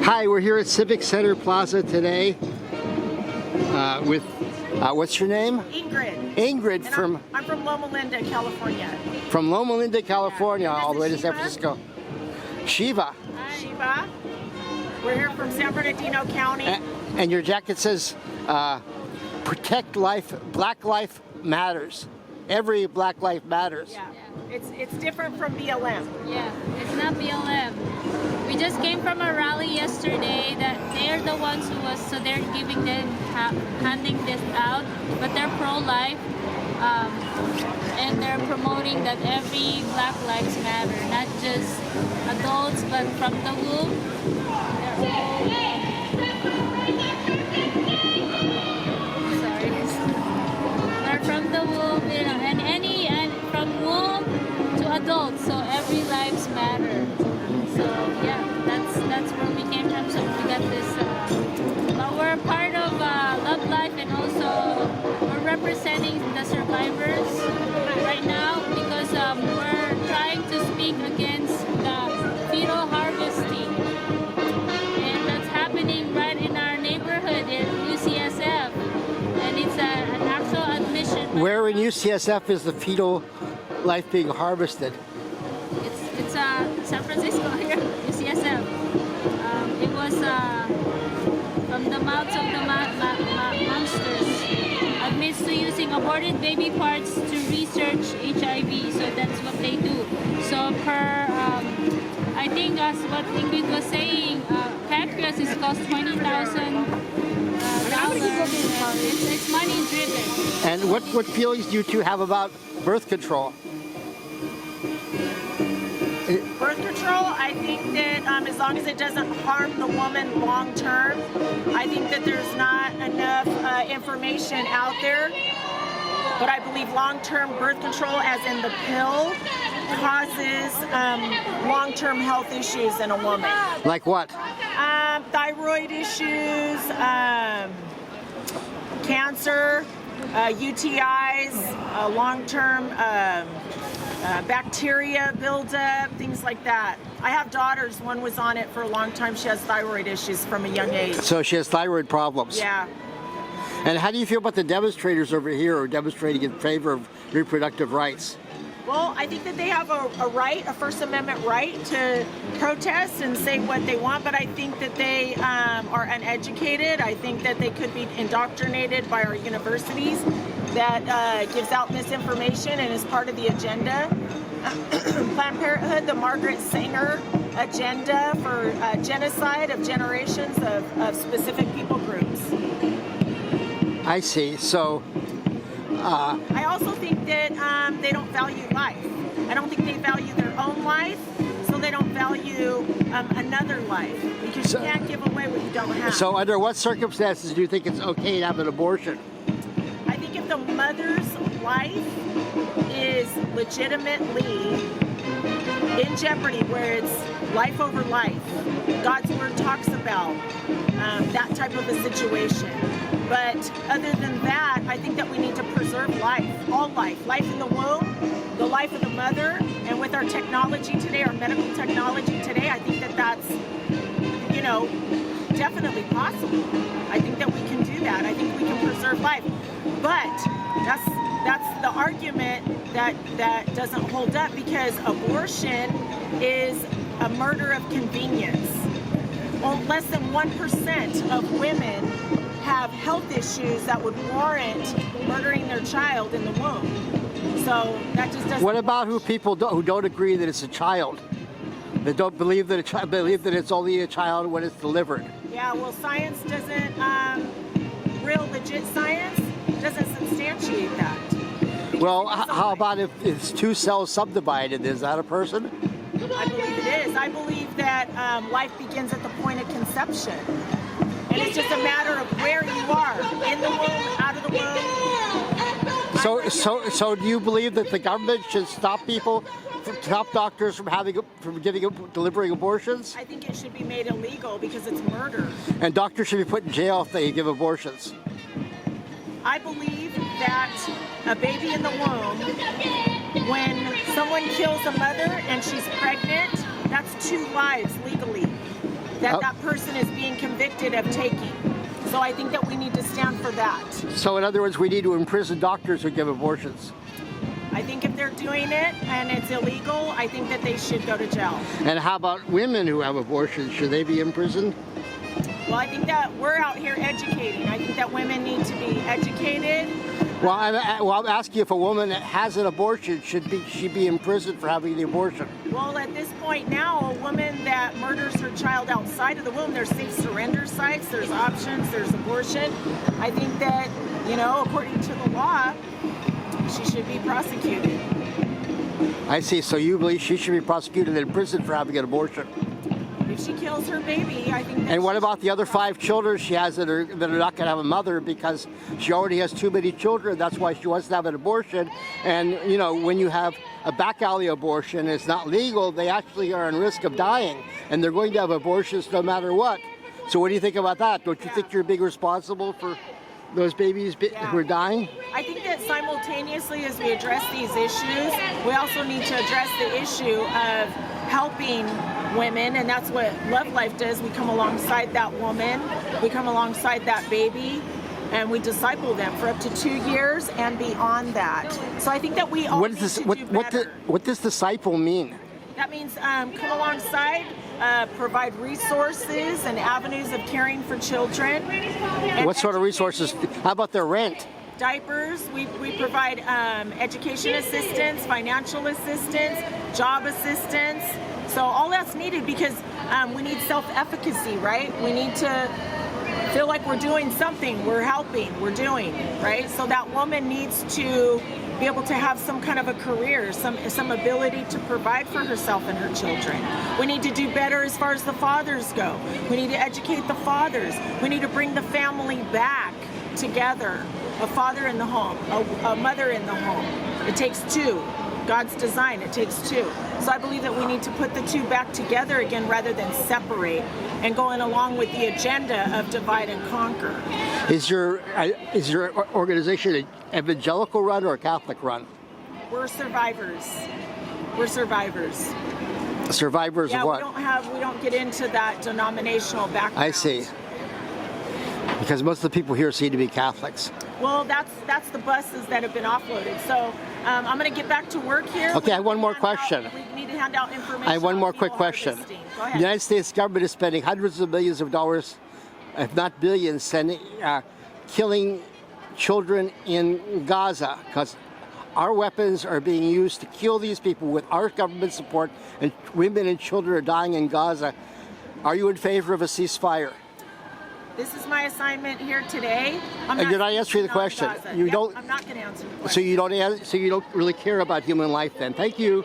Hi, we're here at Civic Center Plaza today with, what's your name? Ingrid. Ingrid from... I'm from Loma Linda, California. From Loma Linda, California, Yeah. all the way to San Shiva. Francisco. Shiva. Shiva. We're here from San Bernardino County. And your jacket says, protect life, Black Life Matters. Every Black Life matters. Yeah. It's different from BLM. Yeah, it's not BLM. We just came from a rally yesterday that they're the ones who was, so they're giving them, handing this out, but they're pro-life, and they're promoting that every Black Lives Matter, not just adults, but from the womb. They're from the womb, you know, and from womb to adults, so every lives matter. So yeah, that's where we came from. So we got this, but we're part of Love Life, and also we're representing the survivors right now because we're trying to speak against the fetal harvesting, and that's happening right in our neighborhood in UCSF, and it's an actual admission. Where in UCSF is the fetal life being harvested? It's San Francisco here, UCSF. It was from the mouths of the monsters, admits to using aborted baby parts to research HIV. So that's what they do. So per, I think as what Ingrid was saying, pancreas is cost $20,000. It's money driven. And what feelings do you two have about birth control? Birth control, I think that as long as it doesn't harm the woman long term, I think that there's not enough information out there. But I believe long-term birth control, as in the pill, causes long-term health issues in a woman. Like what? Thyroid issues, cancer, UTIs, long-term bacteria buildup, things like that. I have daughters. One was on it for a long time. She has thyroid issues from a young age. So she has thyroid problems. Yeah. And how do you feel about the demonstrators over here who are demonstrating in favor of reproductive rights? Well, I think that they have a right, a First Amendment right to protest and say what they want, but I think that they are uneducated. I think that they could be indoctrinated by our universities that gives out misinformation and is part of the agenda. Planned Parenthood, the Margaret Sanger agenda for genocide of generations of specific people groups. I see. So I also think that they don't value life. I don't think they value their own life, so they don't value another life, because you can't give away what you don't have. So under what circumstances do you think it's okay to have an abortion? I think if the mother's life is legitimately in jeopardy, where it's life over life, God's word talks about that type of a situation. But other than that, I think that we need to preserve life, all life in the womb, the life of the mother, and with our technology today, our medical technology today, I think that that's, you know, definitely possible. I think that we can do that. I think we can preserve life. But that's the argument that doesn't hold up, because abortion is a murder of convenience. Well, less than 1% of women have health issues that would warrant murdering their child in the womb. So that just doesn't. What about people who don't agree that it's a child? They don't believe that believe that it's only a child when it's delivered. Yeah, well, science doesn't, real legit science doesn't substantiate that. Well, how about if it's two cells subdivided? Is that a person? I believe it is. I believe that life begins at the point of conception. And it's just a matter of where you are, in the womb, out of the womb. So do you believe that the government should stop doctors from delivering abortions? I think it should be made illegal because it's murder. And doctors should be put in jail if they give abortions. I believe that a baby in the womb, when someone kills a mother and she's pregnant, that's 2 lives legally. that that person is being convicted of taking. So I think that we need to stand for that. So in other words, we need to imprison doctors who give abortions. I think if they're doing it and it's illegal, I think that they should go to jail. And how about women who have abortions? Should they be imprisoned? Well, I think that we're out here educating. I think that women need to be educated. Well, I'm asking if a woman that has an abortion, should she be imprisoned for having the abortion? Well, at this point now, a woman that murders her child outside of the womb, there's safe surrender sites, there's options, there's abortion. I think that, you know, according to the law, she should be prosecuted. I see. So you believe she should be prosecuted and imprisoned for having an abortion? If she kills her baby, I think that And what about the other 5 children she has that are not going to have a mother because she already has too many children? That's why she wants to have an abortion. And, you know, when you have a back alley abortion, it's not legal. They actually are in risk of dying. And they're going to have abortions no matter what. So what do you think about that? Don't you think you're being responsible for those babies who are dying? I think that simultaneously as we address these issues, we also need to address the issue of helping women, and that's what Love Life does. We come alongside that woman, we come alongside that baby, and we disciple them for up to 2 years and beyond that. So I think that we all need to do better. What does disciple mean? That means come alongside, provide resources and avenues of caring for children. What sort of resources? How about their rent? Diapers. We provide education assistance, financial assistance, job assistance. So all that's needed because we need self-efficacy, right? We need to feel like we're doing something, we're helping, we're doing, right? So that woman needs to be able to have some kind of a career, some ability to provide for herself and her children. We need to do better as far as the fathers go. We need to educate the fathers. We need to bring the family back together. A father in the home, a mother in the home. It takes 2. God's design, it takes 2. So I believe that we need to put the 2 back together again rather than separate and going along with the agenda of divide and conquer. Is your organization an evangelical run or a Catholic run? We're survivors. We're survivors. Survivors of what? We don't get into that denominational background. I see. Because most of the people here seem to be Catholics. Well, that's the buses that have been offloaded. So I'm going to get back to work here. Okay, I have one more question. We need to hand out information. I have one more on quick female question. harvesting. Go ahead. The United States government is spending hundreds of millions of dollars, if not billions, killing children in Gaza because our weapons are being used to kill these people with our government support, and women and children are dying in Gaza. Are you in favor of a ceasefire? This is my assignment here today. You're not answering the question. I'm not going to answer the question. So you don't really care about human life then. Thank you.